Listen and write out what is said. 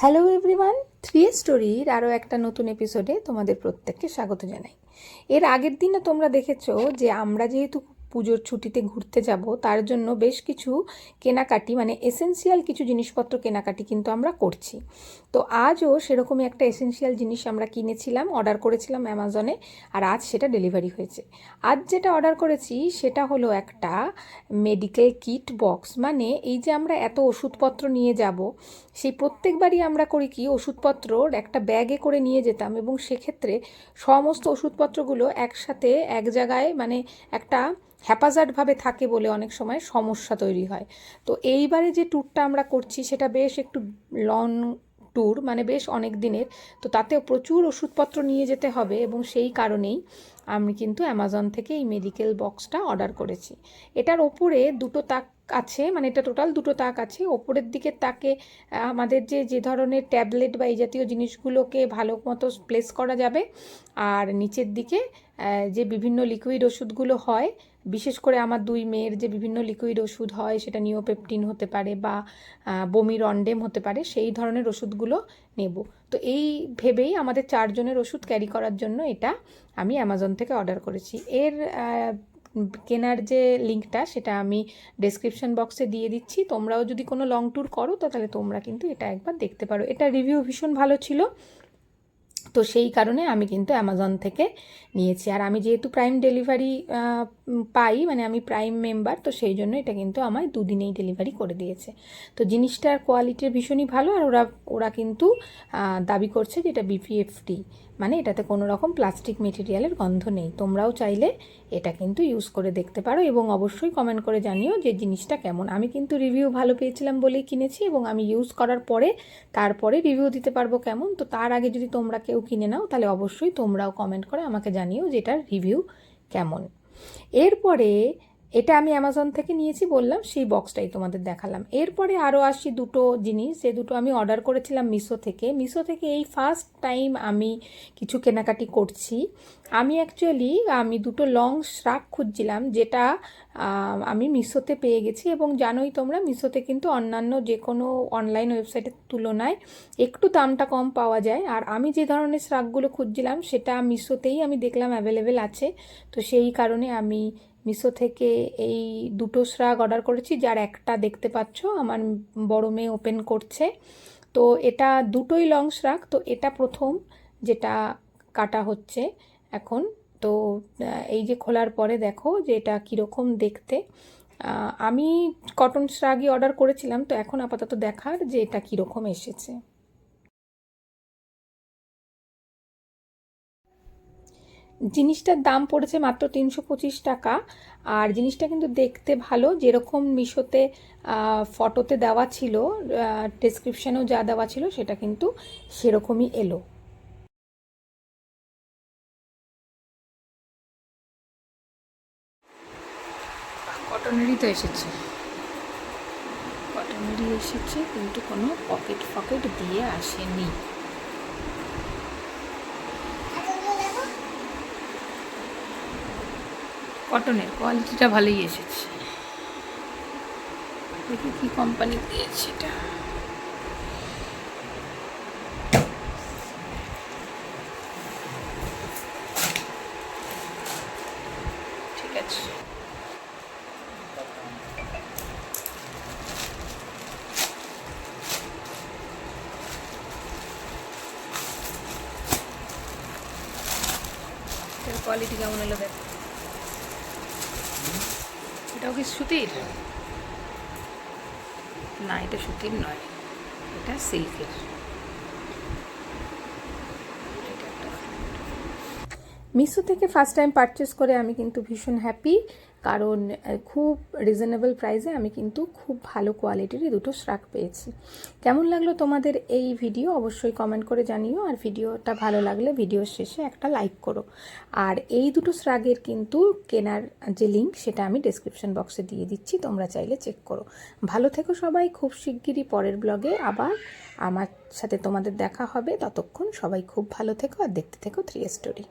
Hello everyone, three স্টোরির আরও একটা নতুন এপিসোডে তোমাদের প্রত্যেককে স্বাগত জানাই। এর আগের দিনে তোমরা দেখেছো যে আমরা যেহেতু পুজোর ছুটিতে ঘুরতে যাব, তার জন্য বেশ কিছু কেনাকাটি মানে এসেনশিয়াল কিছু জিনিসপত্র কেনাকাটি কিন্তু আমরা করছি। তো আজও সেরকমই একটা এসেনশিয়াল জিনিস আমরা কিনেছিলাম, অর্ডার করেছিলাম অ্যামাজনে, আর আজ সেটা ডেলিভারি হয়েছে। আজ যেটা অর্ডার করেছি সেটা হলো একটা মেডিকেল কিট বক্স। মানে এই যে আমরা এত ওষুধপত্র নিয়ে যাব, সেই প্রত্যেকবারই আমরা করি কি ওষুধপত্রর একটা ব্যাগে করে নিয়ে যেতাম, এবং সেক্ষেত্রে সমস্ত ওষুধপত্রগুলো একসাথে এক জায়গায় মানে একটা হ্যাপাজার্ডভাবে থাকে বলে অনেক সময় সমস্যা তৈরি হয়। তো এইবারে যে ট্যুরটা আমরা করছি সেটা বেশ একটু লং ট্যুর, মানে বেশ অনেক দিনের, তো তাতেও প্রচুর ওষুধপত্র নিয়ে যেতে হবে, এবং সেই কারণেই আমি কিন্তু অ্যামাজন থেকে এই মেডিকেল বক্সটা অর্ডার করেছি। এটার ওপরে দুটো তাক আছে, মানে এটা টোটাল দুটো তাক আছে। ওপরের দিকের তাকে আমাদের যে ধরনের ট্যাবলেট বা এই জাতীয় জিনিসগুলোকে ভালো মতো প্লেস করা যাবে, আর নিচের দিকে যে বিভিন্ন লিকুইড ওষুধগুলো হয়, বিশেষ করে আমার দুই মেয়ের যে বিভিন্ন লিকুইড ওষুধ হয়, সেটা নিওপেপটিন হতে পারে বা বমিরন্ডেম হতে পারে, সেই ধরনের ওষুধগুলো নেব। তো এই ভেবেই আমাদের 4 জনের ওষুধ ক্যারি করার জন্য এটা আমি অ্যামাজন থেকে অর্ডার করেছি। এর কেনার যে লিঙ্কটা সেটা আমি ডেসক্রিপশন বক্সে দিয়ে দিচ্ছি। তোমরাও যদি কোনো লং ট্যুর করো তো তাহলে তোমরা কিন্তু এটা একবার দেখতে পারো। এটা রিভিউ ভীষণ ভালো ছিল, তো সেই কারণে আমি কিন্তু অ্যামাজন থেকে নিয়েছি। আর আমি যেহেতু প্রাইম ডেলিভারি পাই, মানে আমি প্রাইম মেম্বার, তো সেই জন্য এটা কিন্তু আমায় দুদিনেই ডেলিভারি করে দিয়েছে। তো জিনিসটার কোয়ালিটি ভীষণই ভালো, আর ওরা কিন্তু দাবি করছে যে এটা বিপিএফটি, মানে এটাতে কোনো রকম প্লাস্টিক মেটেরিয়ালের গন্ধ নেই। তোমরাও চাইলে এটা কিন্তু ইউজ করে দেখতে পারো, এবং অবশ্যই কমেন্ট করে জানিও যে জিনিসটা কেমন। আমি কিন্তু রিভিউ ভালো পেয়েছিলাম বলেই কিনেছি, এবং আমি ইউজ করার পরে তারপরে রিভিউ দিতে পারবো কেমন। তো তার আগে যদি তোমরা কেউ কিনে নাও তাহলে অবশ্যই তোমরাও কমেন্ট করে আমাকে জানিও যে এটার রিভিউ কেমন। এরপরে এটা আমি অ্যামাজন থেকে নিয়েছি বললাম, সেই বক্সটাই তোমাদের দেখালাম। এরপরে আরও আসি দুটো জিনিস, যে দুটো আমি অর্ডার করেছিলাম মিশো থেকে। মিশো থেকে এই ফার্স্ট টাইম আমি কিছু কেনাকাটি করছি। আমি দুটো লং শ্রাগ খুঁজছিলাম, যেটা আমি মিশোতে পেয়ে গেছি। এবং জানোই তোমরা, মিশোতে কিন্তু অন্যান্য যে কোনো অনলাইন ওয়েবসাইটের তুলনায় একটু দামটা কম পাওয়া যায়। আর আমি যে ধরনের শ্রাগগুলো খুঁজছিলাম সেটা মিশোতেই আমি দেখলাম অ্যাভেলেবেল আছে। তো সেই কারণে আমি মিশো থেকে এই দুটো শ্রাগ অর্ডার করেছি, যার একটা দেখতে পাচ্ছ আমার বড় মেয়ে ওপেন করছে। তো এটা দুটোই লং শ্রাগ। তো এটা প্রথম যেটা কাটা হচ্ছে এখন। তো এই যে খোলার পরে দেখো যে এটা কীরকম দেখতে। আমি কটন শ্রাগই অর্ডার করেছিলাম, তো এখন আপাতত দেখার যে এটা কীরকম এসেছে। জিনিসটার দাম পড়েছে মাত্র 325 টাকা। আর জিনিসটা কিন্তু দেখতে ভালো, যেরকম মিশোতে ফটোতে দেওয়া ছিল, ডেসক্রিপশানেও যা দেওয়া ছিল সেটা কিন্তু সেরকমই এলো। কটনেরই তো এসেছে, কটনেরই এসেছে, কিন্তু কোনো পকেট ফকেট দিয়ে আসেনি। কটনের কোয়ালিটিটা ভালোই এসেছে। দেখি কি কোম্পানি দিয়েছে এটা। ঠিক আছে, এটার কোয়ালিটি কেমন এলো দেখো। এটাও কি সুতির? না, এটা সুতির নয়, এটা সিল্কের। মিশো থেকে ফার্স্ট টাইম পারচেস করে আমি কিন্তু ভীষণ হ্যাপি, কারণ খুব রিজনেবল প্রাইসে আমি কিন্তু খুব ভালো কোয়ালিটিরই দুটো শ্রাগ পেয়েছি। কেমন লাগলো তোমাদের এই ভিডিও অবশ্যই কমেন্ট করে জানিও, আর ভিডিওটা ভালো লাগলে ভিডিওর শেষে একটা লাইক করো। আর এই দুটো শ্রাগের কিন্তু কেনার যে লিঙ্ক সেটা আমি ডেসক্রিপশন বক্সে দিয়ে দিচ্ছি, তোমরা চাইলে চেক করো। ভালো থেকো সবাই, খুব শিগগিরই পরের ব্লগে আবার আমার সাথে তোমাদের দেখা হবে। ততক্ষণ সবাই খুব ভালো থেকো আর দেখতে থেকো থ্রি স্টোরি।